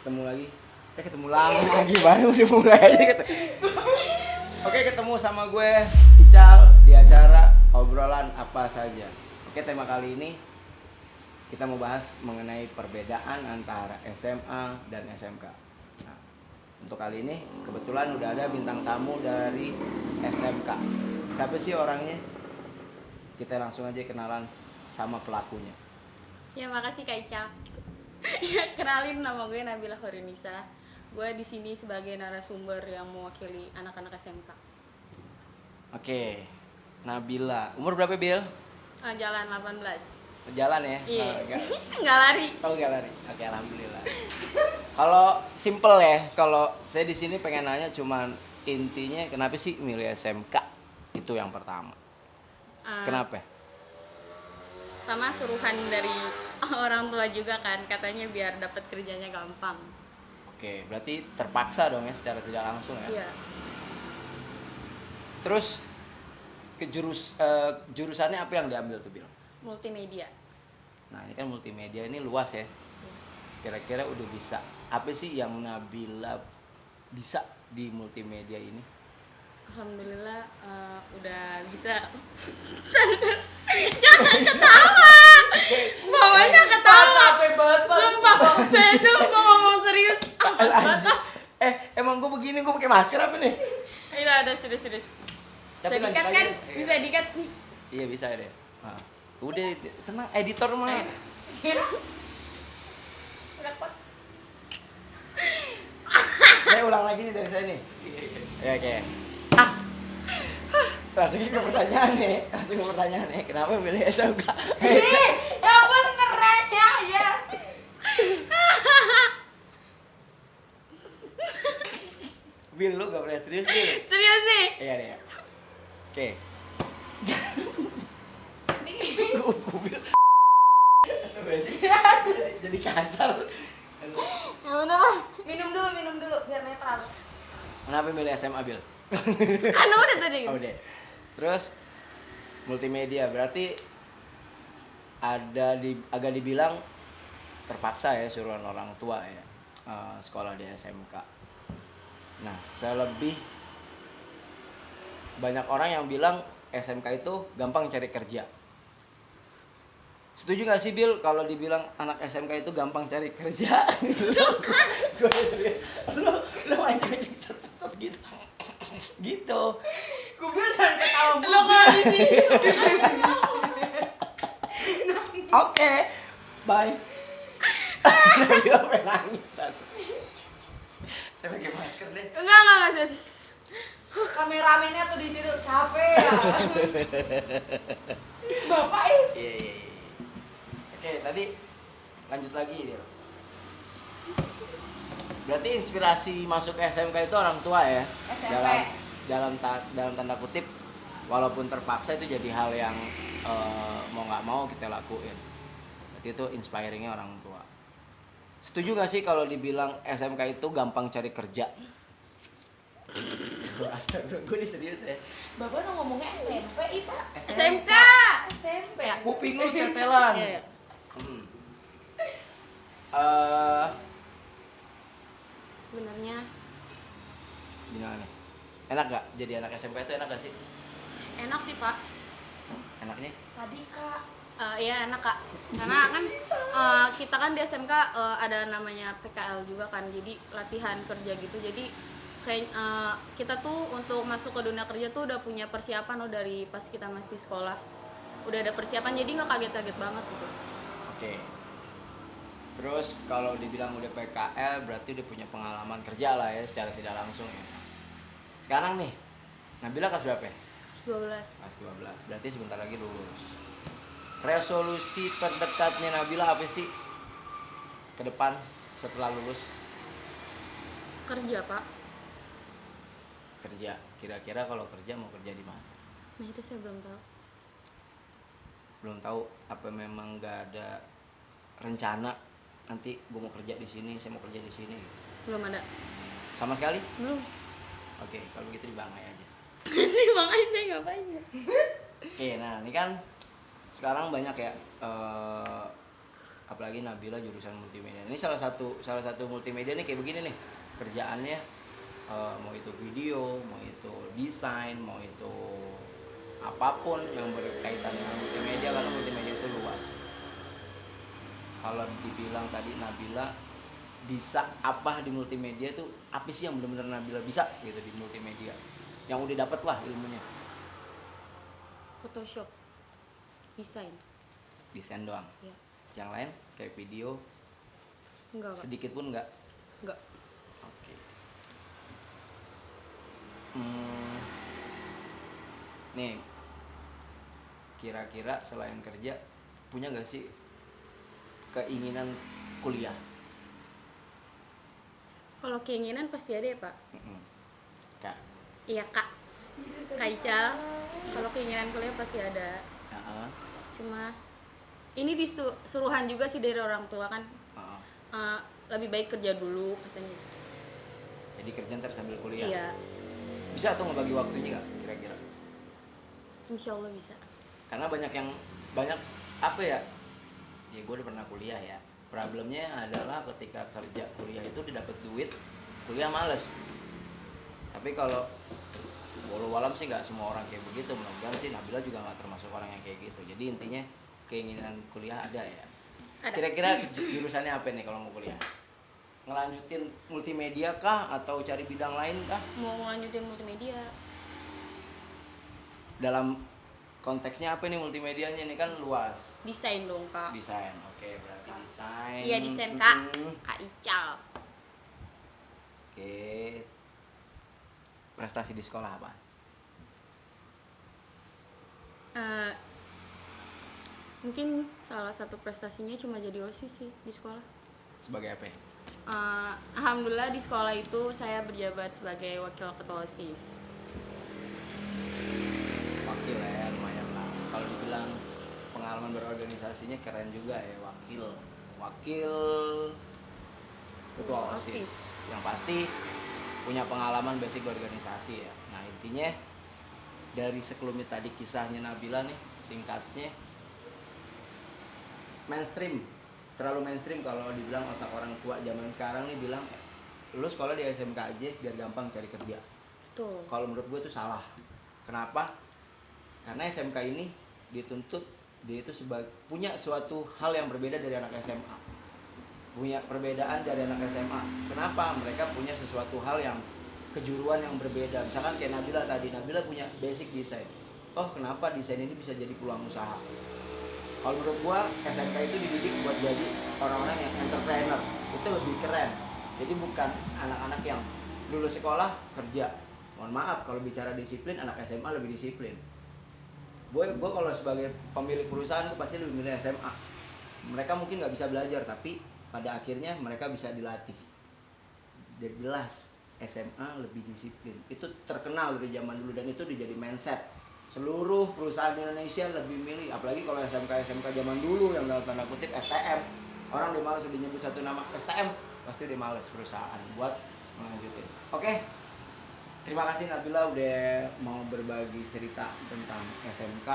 ketemu lagi. Ketemu lagi baru dimulai aja gitu. Oke, ketemu sama gue Ical di acara obrolan apa saja. Oke, tema kali ini kita mau bahas mengenai perbedaan antara SMA dan SMK. Nah, untuk kali ini kebetulan udah ada bintang tamu dari SMK. Siapa sih orangnya? Kita langsung aja kenalan sama pelakunya. Ya, makasih Kak Ica. Ya, kenalin, nama gue Nabila Khorinisa. Gue di sini sebagai narasumber yang mewakili anak-anak SMK. Oke, Nabila. Umur berapa, Bil? Jalan 18. Jalan ya? Iya. Enggak. Nggak lari. Oh, enggak lari. Oke, alhamdulillah. Kalau simple ya, kalau saya di sini pengen nanya cuman intinya kenapa sih milih SMK? Itu yang pertama. Kenapa? Sama suruhan dari orang tua juga kan, katanya biar dapat kerjanya gampang. Oke, berarti terpaksa dong ya secara tidak langsung ya. Iya. Terus jurusannya apa yang diambil tuh, Bil? Multimedia. Nah, ini kan multimedia ini luas ya. Kira-kira udah bisa apa sih yang Nabila bisa di multimedia ini? Alhamdulillah udah bisa. Jangan ketawa. Bawanya ketawa. Capek banget Pak. Sumpah, saya tuh mau ngomong serius. Anjir. Emang gue begini, gue pakai masker apa nih? Iya, ada serius. Bisa Tapi dikat lanjut kan? aja. Bisa dikat nih. Iya bisa deh. Nah, udah tenang, editor mah. Saya ulang lagi nih dari saya nih. Ya, oke. Langsung ke pertanyaan nih. Kenapa milih SMK? Ya bener aja ya. Bil, lu gak pernah serius, Bil? Serius nih. Iya deh. Oke. Gue Bil. Jadi kasar. Ya bener lah. Minum dulu biar netral. Kenapa milih SMA, Bil? Kan udah tadi. Oh, deh. Terus multimedia berarti agak dibilang terpaksa ya suruhan orang tua ya sekolah di SMK. Nah, selebih banyak orang yang bilang SMK itu gampang cari kerja. Setuju gak sih, Bil, kalau dibilang anak SMK itu gampang cari kerja? Gue serius. Lu mancing-mancing set gitu. Gitu. Gue bilang jangan ketawa Lo nggak di sini. Oke. Bye. Dia sampai nangis. Saya pakai masker deh. Enggak serius. Kameramennya tuh di situ capek ya. Bapak Iya. Oke, tadi lanjut lagi dia. Berarti inspirasi masuk SMK itu orang tua ya? SMP. Dalam tanda kutip, walaupun terpaksa itu jadi hal yang mau nggak mau kita lakuin. Berarti itu inspiringnya orang tua. Setuju nggak sih kalau dibilang SMK itu gampang cari kerja? Gue serius ya. Bapak tuh ngomongnya SMP Pak. SMK. SMP. Ya. Kuping lu tetelan. Iya. Sebenarnya Gimana nih? Enak gak? Jadi anak SMP itu enak gak sih? enak sih, Pak. Enaknya? Tadi Kak. Iya enak Kak, karena kan kita kan di SMK ada namanya PKL juga kan, jadi latihan kerja gitu. Jadi kayak kita tuh untuk masuk ke dunia kerja tuh udah punya persiapan loh dari pas kita masih sekolah. Udah ada persiapan, jadi nggak kaget-kaget banget gitu. Oke. Terus kalau dibilang udah PKL berarti udah punya pengalaman kerja lah ya secara tidak langsung ya. Sekarang nih, Nabila kelas berapa ya? Kelas 12. Kelas 12. Berarti sebentar lagi lulus. Resolusi terdekatnya Nabila apa sih? Ke depan setelah lulus? Kerja, Pak. Kerja. Kira-kira kalau kerja mau kerja di mana? Nah, itu saya belum tahu. Belum tahu, apa memang nggak ada rencana nanti gue mau kerja di sini, saya mau kerja di sini? Belum ada. Sama sekali? Belum. Oke, kalau gitu di Bangai aja. Makanya saya ngapain ya? Oke, nah ini kan sekarang banyak ya apalagi Nabila jurusan multimedia. Ini salah satu multimedia nih kayak begini nih kerjaannya, mau itu video, mau itu desain, mau itu apapun yang berkaitan dengan multimedia, karena multimedia itu luas. Kalau dibilang tadi Nabila bisa apa di multimedia tuh, apa sih yang benar-benar Nabila bisa gitu di multimedia yang udah dapet lah ilmunya? Photoshop, desain. Desain doang. Ya. Yang lain kayak video Enggak, Kak. sedikit pun enggak? Enggak. Oke. Nih, kira-kira selain kerja punya gak sih keinginan kuliah? Kalau keinginan pasti ada ya, Pak. Kak. Iya, Kak. Kak Ical, kalau keinginan kuliah pasti ada. Heeh. Cuma ini disuruhan juga sih dari orang tua kan. Lebih baik kerja dulu katanya. Jadi kerja ntar sambil kuliah. Iya, Bisa tuh ngebagi waktunya nggak kira-kira? insya Allah bisa. Karena banyak apa ya? Ya gue udah pernah kuliah ya. Problemnya adalah ketika kerja kuliah itu didapat duit, kuliah males. Tapi kalau walau alam sih nggak semua orang kayak begitu. Mudah-mudahan sih Nabila juga nggak termasuk orang yang kayak gitu. Jadi intinya keinginan kuliah ada ya. Ada. Kira-kira jurusannya apa nih kalau mau kuliah? Ngelanjutin multimedia kah atau cari bidang lain kah? Mau lanjutin multimedia. Dalam konteksnya apa nih multimedianya nih kan luas. Desain dong, Kak. Desain, oke berarti desain. Iya, desain, Kak. Mm-mm. Kak Ical. Oke. Prestasi di sekolah apa? Mungkin salah satu prestasinya cuma jadi OSIS sih di sekolah. Sebagai apa? Ya? Alhamdulillah di sekolah itu saya berjabat sebagai wakil ketua OSIS. Wakil ya, lumayan lah. Kalau dibilang pengalaman berorganisasinya keren juga ya, wakil ketua OSIS. Yang pasti punya pengalaman basic organisasi ya. Nah intinya dari sekelumit tadi kisahnya Nabila nih, singkatnya mainstream, terlalu mainstream kalau dibilang otak orang tua zaman sekarang nih bilang lu sekolah di SMK aja biar gampang cari kerja. Tuh. Kalau menurut gue itu salah. Kenapa? Karena SMK ini dituntut dia itu punya suatu hal yang berbeda dari anak SMA. Punya perbedaan dari anak SMA. Kenapa? Mereka punya sesuatu hal yang kejuruan yang berbeda. Misalkan kayak Nabila tadi, Nabila punya basic desain. Oh, kenapa desain ini bisa jadi peluang usaha? Kalau menurut gua SMK itu dididik buat jadi orang-orang yang entrepreneur. Itu lebih keren. Jadi bukan anak-anak yang lulus sekolah kerja. Mohon maaf kalau bicara disiplin, anak SMA lebih disiplin. Gue kalau sebagai pemilik perusahaan gue pasti lebih milih SMA. Mereka mungkin nggak bisa belajar, tapi pada akhirnya mereka bisa dilatih. Jadi jelas SMA lebih disiplin. Itu terkenal dari zaman dulu dan itu dijadi mindset. Seluruh perusahaan di Indonesia lebih milih, apalagi kalau SMK zaman dulu yang dalam tanda kutip STM. Orang udah males udah nyebut satu nama STM, pasti udah males perusahaan buat melanjutin. Oke. Terima kasih Nabila udah mau berbagi cerita tentang SMK.